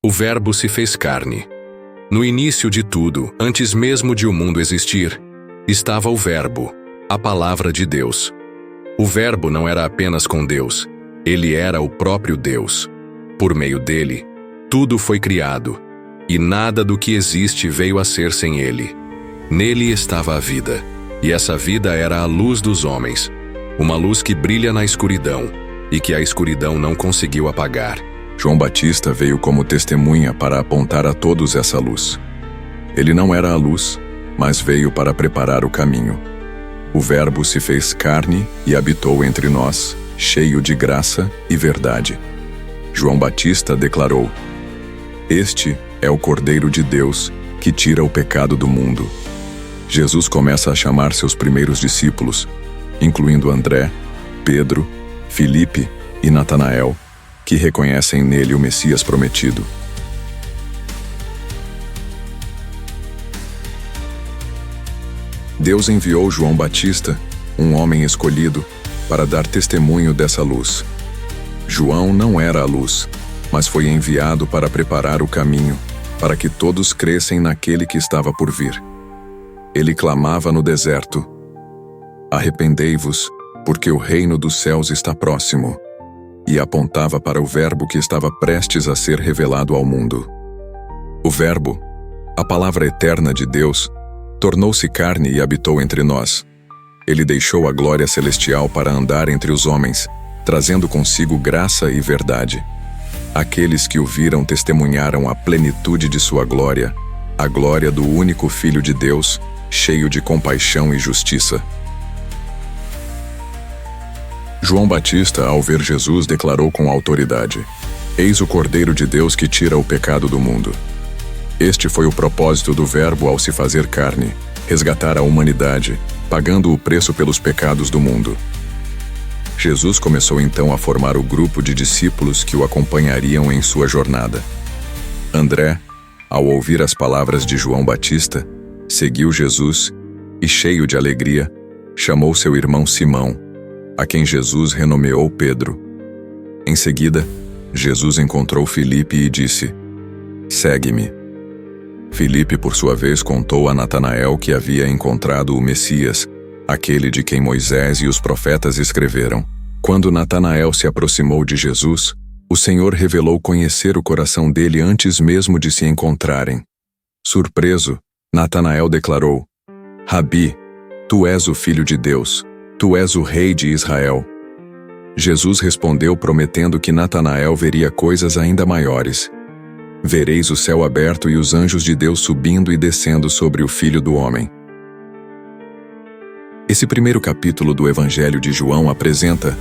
O Verbo se fez carne. No início de tudo, antes mesmo de o mundo existir, estava o Verbo, a Palavra de Deus. O Verbo não era apenas com Deus, ele era o próprio Deus. Por meio dele, tudo foi criado, e nada do que existe veio a ser sem ele. Nele estava a vida, e essa vida era a luz dos homens, uma luz que brilha na escuridão, e que a escuridão não conseguiu apagar. João Batista veio como testemunha para apontar a todos essa luz. Ele não era a luz, mas veio para preparar o caminho. O Verbo se fez carne e habitou entre nós, cheio de graça e verdade. João Batista declarou: "Este é o Cordeiro de Deus que tira o pecado do mundo." Jesus começa a chamar seus primeiros discípulos, incluindo André, Pedro, Filipe e Natanael, que reconhecem nele o Messias prometido. Deus enviou João Batista, um homem escolhido, para dar testemunho dessa luz. João não era a luz, mas foi enviado para preparar o caminho, para que todos crescem naquele que estava por vir. Ele clamava no deserto: "Arrependei-vos, porque o reino dos céus está próximo." E apontava para o Verbo que estava prestes a ser revelado ao mundo. O Verbo, a palavra eterna de Deus, tornou-se carne e habitou entre nós. Ele deixou a glória celestial para andar entre os homens, trazendo consigo graça e verdade. Aqueles que o viram testemunharam a plenitude de sua glória, a glória do único Filho de Deus, cheio de compaixão e justiça. João Batista, ao ver Jesus, declarou com autoridade: "Eis o Cordeiro de Deus que tira o pecado do mundo." Este foi o propósito do Verbo ao se fazer carne, resgatar a humanidade, pagando o preço pelos pecados do mundo. Jesus começou então a formar o grupo de discípulos que o acompanhariam em sua jornada. André, ao ouvir as palavras de João Batista, seguiu Jesus e, cheio de alegria, chamou seu irmão Simão, a quem Jesus renomeou Pedro. Em seguida, Jesus encontrou Filipe e disse: "Segue-me." Filipe, por sua vez, contou a Natanael que havia encontrado o Messias, aquele de quem Moisés e os profetas escreveram. Quando Natanael se aproximou de Jesus, o Senhor revelou conhecer o coração dele antes mesmo de se encontrarem. Surpreso, Natanael declarou: "Rabi, tu és o Filho de Deus. Tu és o Rei de Israel." Jesus respondeu prometendo que Natanael veria coisas ainda maiores. "Vereis o céu aberto e os anjos de Deus subindo e descendo sobre o Filho do Homem." Esse primeiro capítulo do Evangelho de João apresenta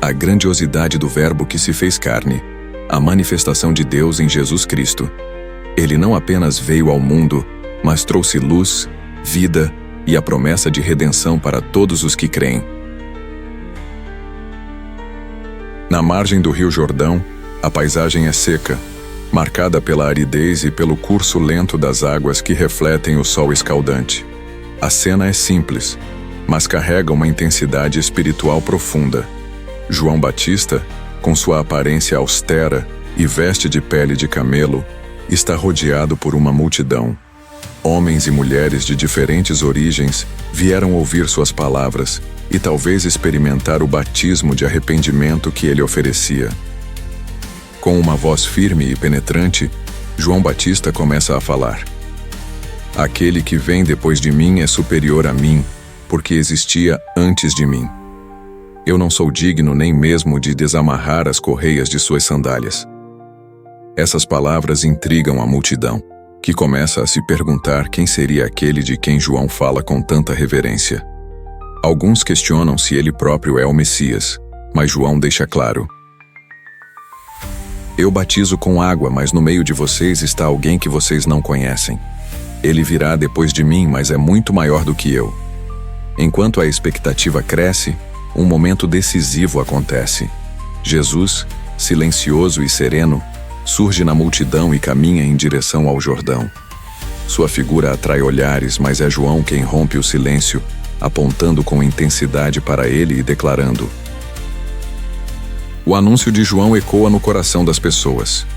a grandiosidade do Verbo que se fez carne, a manifestação de Deus em Jesus Cristo. Ele não apenas veio ao mundo, mas trouxe luz, vida e a promessa de redenção para todos os que creem. Na margem do Rio Jordão, a paisagem é seca, marcada pela aridez e pelo curso lento das águas que refletem o sol escaldante. A cena é simples, mas carrega uma intensidade espiritual profunda. João Batista, com sua aparência austera e veste de pele de camelo, está rodeado por uma multidão. Homens e mulheres de diferentes origens vieram ouvir suas palavras e talvez experimentar o batismo de arrependimento que ele oferecia. Com uma voz firme e penetrante, João Batista começa a falar: "Aquele que vem depois de mim é superior a mim, porque existia antes de mim. Eu não sou digno nem mesmo de desamarrar as correias de suas sandálias." Essas palavras intrigam a multidão, que começa a se perguntar quem seria aquele de quem João fala com tanta reverência. Alguns questionam se ele próprio é o Messias, mas João deixa claro: "Eu batizo com água, mas no meio de vocês está alguém que vocês não conhecem. Ele virá depois de mim, mas é muito maior do que eu." Enquanto a expectativa cresce, um momento decisivo acontece. Jesus, silencioso e sereno, surge na multidão e caminha em direção ao Jordão. Sua figura atrai olhares, mas é João quem rompe o silêncio, apontando com intensidade para ele e declarando. O anúncio de João ecoa no coração das pessoas: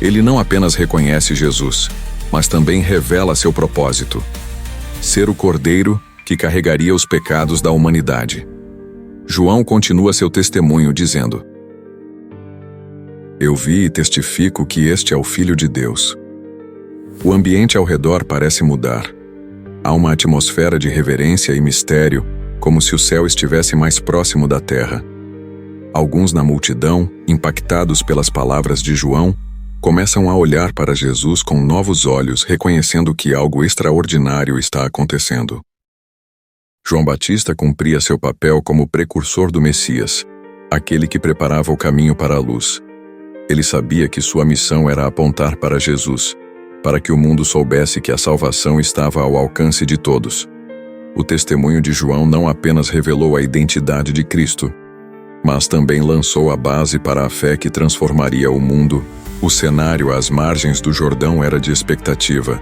Ele não apenas reconhece Jesus, mas também revela seu propósito: ser o Cordeiro que carregaria os pecados da humanidade. João continua seu testemunho dizendo: Eu vi e testifico que este é o Filho de Deus. O ambiente ao redor parece mudar. Há uma atmosfera de reverência e mistério, como se o céu estivesse mais próximo da terra. Alguns na multidão, impactados pelas palavras de João, começam a olhar para Jesus com novos olhos, reconhecendo que algo extraordinário está acontecendo. João Batista cumpria seu papel como precursor do Messias, aquele que preparava o caminho para a luz. Ele sabia que sua missão era apontar para Jesus, para que o mundo soubesse que a salvação estava ao alcance de todos. O testemunho de João não apenas revelou a identidade de Cristo, mas também lançou a base para a fé que transformaria o mundo. O cenário às margens do Jordão era de expectativa.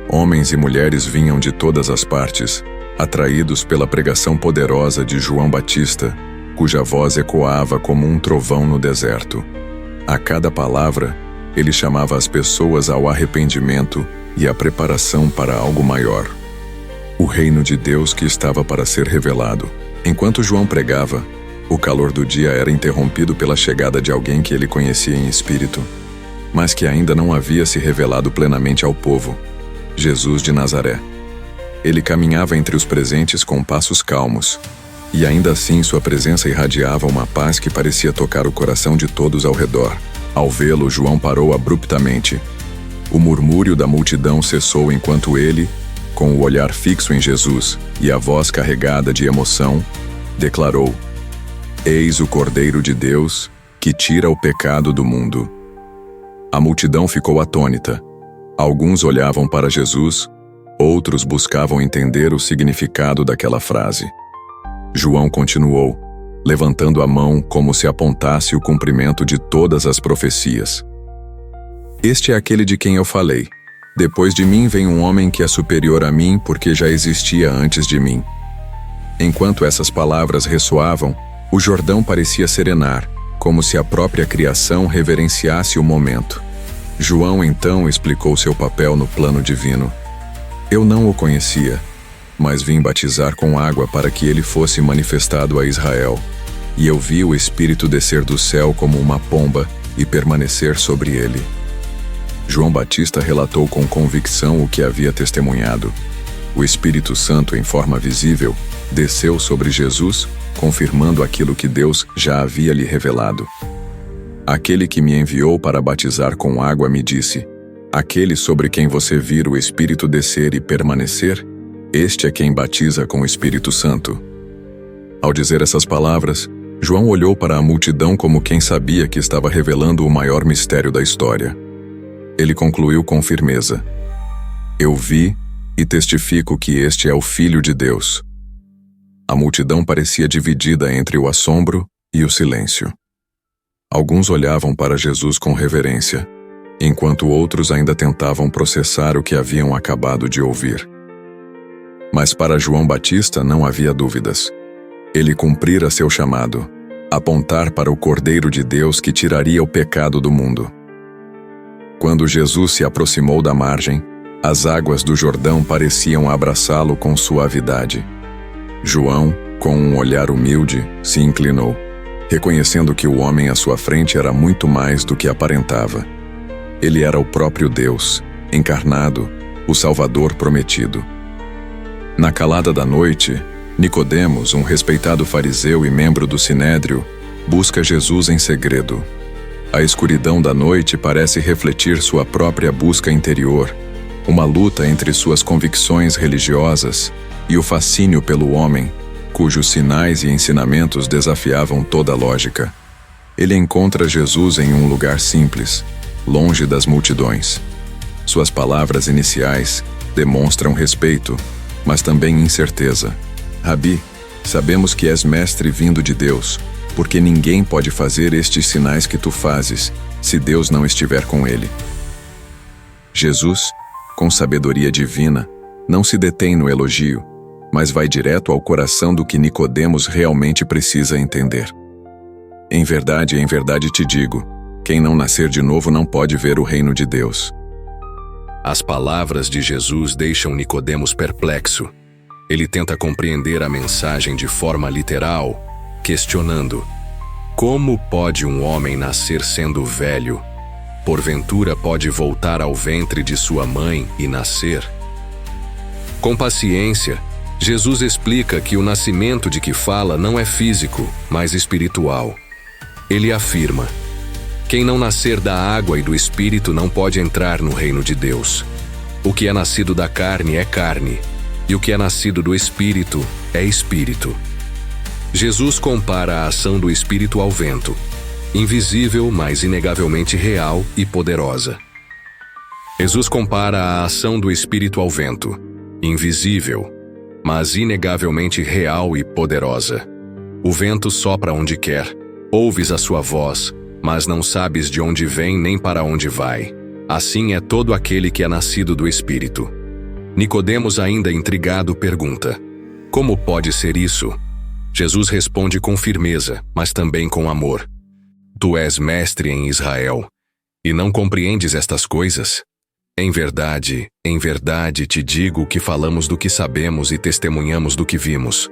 Homens e mulheres vinham de todas as partes, atraídos pela pregação poderosa de João Batista, cuja voz ecoava como um trovão no deserto. A cada palavra, ele chamava as pessoas ao arrependimento e à preparação para algo maior: o reino de Deus que estava para ser revelado. Enquanto João pregava, o calor do dia era interrompido pela chegada de alguém que ele conhecia em espírito, mas que ainda não havia se revelado plenamente ao povo: Jesus de Nazaré. Ele caminhava entre os presentes com passos calmos, e ainda assim sua presença irradiava uma paz que parecia tocar o coração de todos ao redor. Ao vê-lo, João parou abruptamente. O murmúrio da multidão cessou enquanto ele, com o olhar fixo em Jesus e a voz carregada de emoção, declarou: Eis o Cordeiro de Deus, que tira o pecado do mundo. A multidão ficou atônita. Alguns olhavam para Jesus, outros buscavam entender o significado daquela frase. João continuou, levantando a mão como se apontasse o cumprimento de todas as profecias. Este é aquele de quem eu falei. Depois de mim vem um homem que é superior a mim, porque já existia antes de mim. Enquanto essas palavras ressoavam, o Jordão parecia serenar, como se a própria criação reverenciasse o momento. João então explicou seu papel no plano divino. Eu não o conhecia, mas vim batizar com água para que ele fosse manifestado a Israel. E eu vi o Espírito descer do céu como uma pomba e permanecer sobre ele. João Batista relatou com convicção o que havia testemunhado. O Espírito Santo, em forma visível, desceu sobre Jesus, confirmando aquilo que Deus já havia lhe revelado. Aquele que me enviou para batizar com água me disse: Aquele sobre quem você vir o Espírito descer e permanecer, este é quem batiza com o Espírito Santo. Ao dizer essas palavras, João olhou para a multidão como quem sabia que estava revelando o maior mistério da história. Ele concluiu com firmeza: Eu vi e testifico que este é o Filho de Deus. A multidão parecia dividida entre o assombro e o silêncio. Alguns olhavam para Jesus com reverência, enquanto outros ainda tentavam processar o que haviam acabado de ouvir. Mas para João Batista não havia dúvidas. Ele cumprira seu chamado: apontar para o Cordeiro de Deus que tiraria o pecado do mundo. Quando Jesus se aproximou da margem, as águas do Jordão pareciam abraçá-lo com suavidade. João, com um olhar humilde, se inclinou, reconhecendo que o homem à sua frente era muito mais do que aparentava. Ele era o próprio Deus, encarnado, o Salvador prometido. Na calada da noite, Nicodemos, um respeitado fariseu e membro do Sinédrio, busca Jesus em segredo. A escuridão da noite parece refletir sua própria busca interior, uma luta entre suas convicções religiosas e o fascínio pelo homem, cujos sinais e ensinamentos desafiavam toda a lógica. Ele encontra Jesus em um lugar simples, longe das multidões. Suas palavras iniciais demonstram respeito, mas também incerteza. Rabi, sabemos que és mestre vindo de Deus, porque ninguém pode fazer estes sinais que tu fazes, se Deus não estiver com ele. Jesus, com sabedoria divina, não se detém no elogio, mas vai direto ao coração do que Nicodemos realmente precisa entender. Em verdade te digo, Quem não nascer de novo não pode ver o reino de Deus. As palavras de Jesus deixam Nicodemos perplexo. Ele tenta compreender a mensagem de forma literal, questionando: como pode um homem nascer sendo velho? Porventura pode voltar ao ventre de sua mãe e nascer? Com paciência, Jesus explica que o nascimento de que fala não é físico, mas espiritual. Ele afirma: quem não nascer da água e do Espírito não pode entrar no reino de Deus. O que é nascido da carne é carne, e o que é nascido do Espírito é Espírito. Jesus compara a ação do Espírito ao vento, invisível, mas inegavelmente real e poderosa. Jesus compara a ação do Espírito ao vento, invisível, mas inegavelmente real e poderosa. O vento sopra onde quer, ouves a sua voz, mas não sabes de onde vem nem para onde vai. Assim é todo aquele que é nascido do Espírito. Nicodemos, ainda intrigado, pergunta: como pode ser isso? Jesus responde com firmeza, mas também com amor: tu és mestre em Israel, e não compreendes estas coisas? Em verdade te digo que falamos do que sabemos e testemunhamos do que vimos.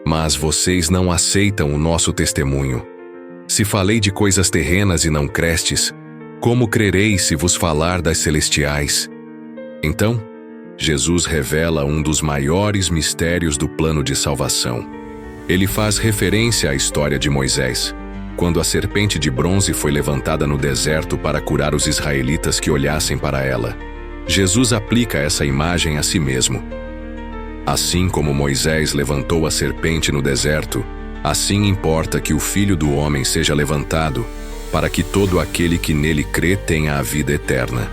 Mas vocês não aceitam o nosso testemunho. Se falei de coisas terrenas e não crestes, como crereis se vos falar das celestiais? Então, Jesus revela um dos maiores mistérios do plano de salvação. Ele faz referência à história de Moisés, quando a serpente de bronze foi levantada no deserto para curar os israelitas que olhassem para ela. Jesus aplica essa imagem a si mesmo. Assim como Moisés levantou a serpente no deserto, assim importa que o Filho do Homem seja levantado, para que todo aquele que nele crê tenha a vida eterna.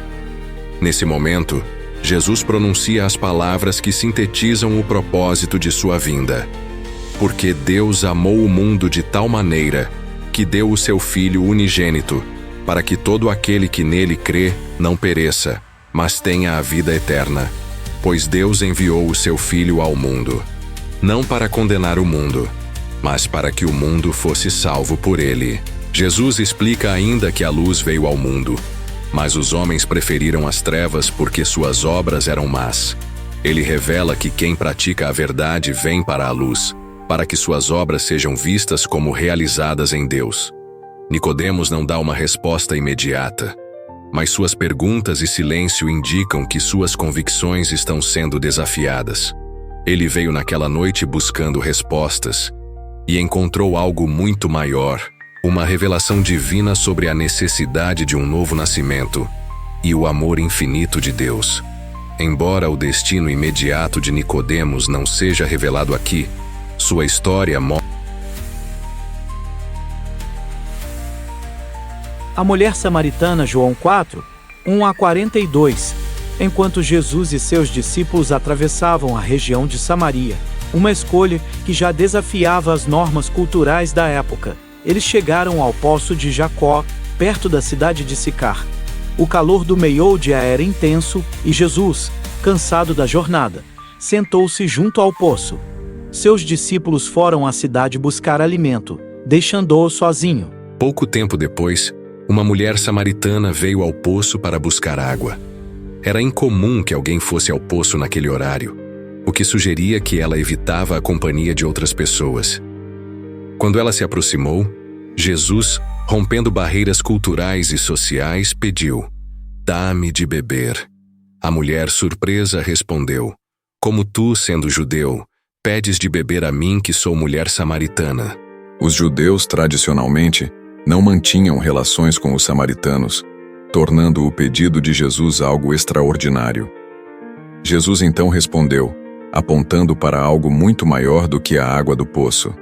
Nesse momento, Jesus pronuncia as palavras que sintetizam o propósito de sua vinda. Porque Deus amou o mundo de tal maneira que deu o seu Filho unigênito, para que todo aquele que nele crê não pereça, mas tenha a vida eterna. Pois Deus enviou o seu Filho ao mundo, não para condenar o mundo, mas para que o mundo fosse salvo por ele. Jesus explica ainda que a luz veio ao mundo, mas os homens preferiram as trevas porque suas obras eram más. Ele revela que quem pratica a verdade vem para a luz, para que suas obras sejam vistas como realizadas em Deus. Nicodemos não dá uma resposta imediata, mas suas perguntas e silêncio indicam que suas convicções estão sendo desafiadas. Ele veio naquela noite buscando respostas, e encontrou algo muito maior, uma revelação divina sobre a necessidade de um novo nascimento e o amor infinito de Deus. Embora o destino imediato de Nicodemos não seja revelado aqui, sua história mostra. A mulher samaritana, João 4, 1-42. Enquanto Jesus e seus discípulos atravessavam a região de Samaria, uma escolha que já desafiava as normas culturais da época, eles chegaram ao poço de Jacó, perto da cidade de Sicar. O calor do meio-dia era intenso e Jesus, cansado da jornada, sentou-se junto ao poço. Seus discípulos foram à cidade buscar alimento, deixando-o sozinho. Pouco tempo depois, uma mulher samaritana veio ao poço para buscar água. Era incomum que alguém fosse ao poço naquele horário, o que sugeria que ela evitava a companhia de outras pessoas. Quando ela se aproximou, Jesus, rompendo barreiras culturais e sociais, pediu: "Dá-me de beber." A mulher, surpresa, respondeu: "Como tu, sendo judeu, pedes de beber a mim que sou mulher samaritana?" Os judeus, tradicionalmente, não mantinham relações com os samaritanos, tornando o pedido de Jesus algo extraordinário. Jesus então respondeu, apontando para algo muito maior do que a água do poço: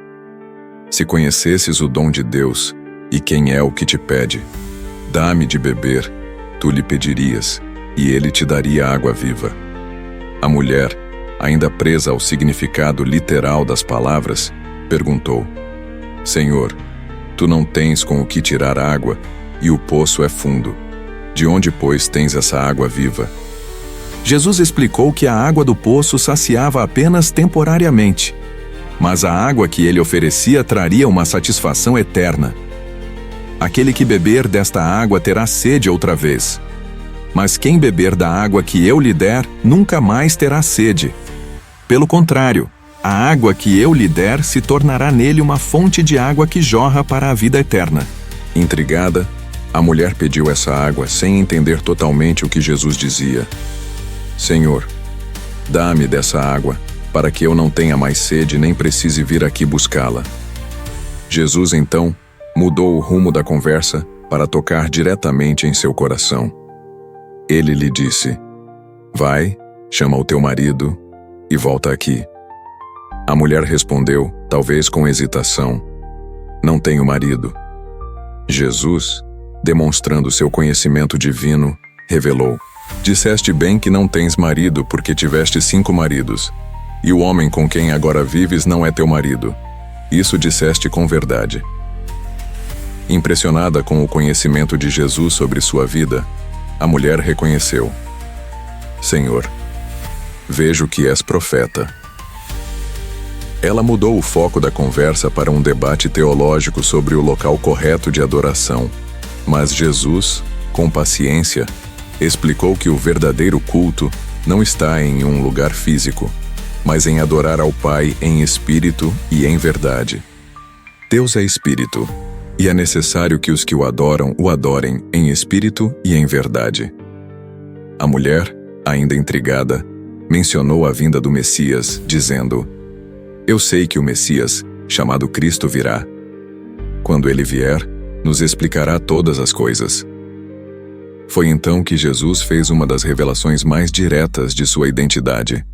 "Se conhecesses o dom de Deus, e quem é o que te pede, dá-me de beber, tu lhe pedirias, e ele te daria água viva." A mulher, ainda presa ao significado literal das palavras, perguntou: "Senhor, tu não tens com o que tirar água, e o poço é fundo. De onde, pois, tens essa água viva?" Jesus explicou que a água do poço saciava apenas temporariamente, mas a água que ele oferecia traria uma satisfação eterna. Aquele que beber desta água terá sede outra vez. Mas quem beber da água que eu lhe der, nunca mais terá sede. Pelo contrário, a água que eu lhe der se tornará nele uma fonte de água que jorra para a vida eterna. Intrigada, a mulher pediu essa água sem entender totalmente o que Jesus dizia. Senhor, dá-me dessa água, para que eu não tenha mais sede nem precise vir aqui buscá-la. Jesus, então, mudou o rumo da conversa para tocar diretamente em seu coração. Ele lhe disse: Vai, chama o teu marido e volta aqui. A mulher respondeu, talvez com hesitação: Não tenho marido. Jesus, demonstrando seu conhecimento divino, revelou: Disseste bem que não tens marido porque tiveste 5 maridos, e o homem com quem agora vives não é teu marido. Isso disseste com verdade. Impressionada com o conhecimento de Jesus sobre sua vida, a mulher reconheceu: Senhor, vejo que és profeta. Ela mudou o foco da conversa para um debate teológico sobre o local correto de adoração, mas Jesus, com paciência, explicou que o verdadeiro culto não está em um lugar físico, mas em adorar ao Pai em espírito e em verdade. Deus é espírito, e é necessário que os que o adorem em espírito e em verdade. A mulher, ainda intrigada, mencionou a vinda do Messias, dizendo: Eu sei que o Messias, chamado Cristo, virá. Quando ele vier, nos explicará todas as coisas. Foi então que Jesus fez uma das revelações mais diretas de sua identidade.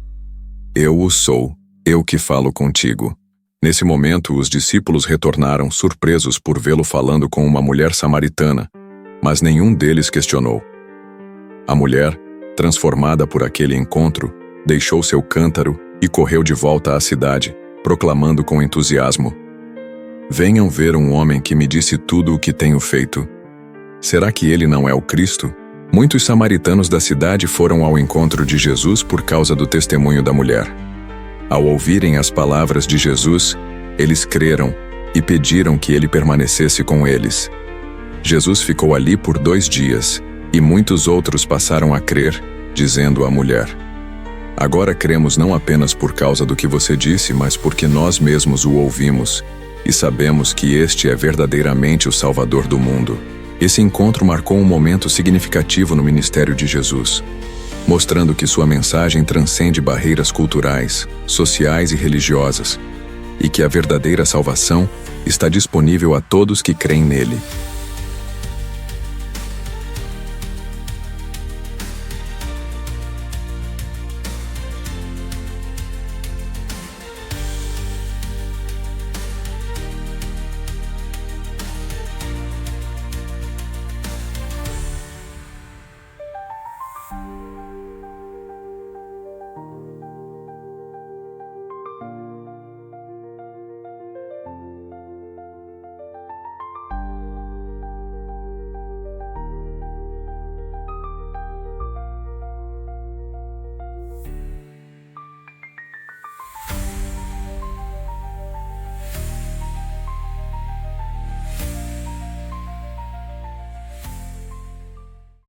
Eu o sou, eu que falo contigo. Nesse momento, os discípulos retornaram surpresos por vê-lo falando com uma mulher samaritana, mas nenhum deles questionou. A mulher, transformada por aquele encontro, deixou seu cântaro e correu de volta à cidade, proclamando com entusiasmo: Venham ver um homem que me disse tudo o que tenho feito. Será que ele não é o Cristo? Muitos samaritanos da cidade foram ao encontro de Jesus por causa do testemunho da mulher. Ao ouvirem as palavras de Jesus, eles creram e pediram que ele permanecesse com eles. Jesus ficou ali por 2 dias, e muitos outros passaram a crer, dizendo à mulher: Agora cremos não apenas por causa do que você disse, mas porque nós mesmos o ouvimos, e sabemos que este é verdadeiramente o Salvador do mundo. Esse encontro marcou um momento significativo no ministério de Jesus, mostrando que sua mensagem transcende barreiras culturais, sociais e religiosas, e que a verdadeira salvação está disponível a todos que creem nele.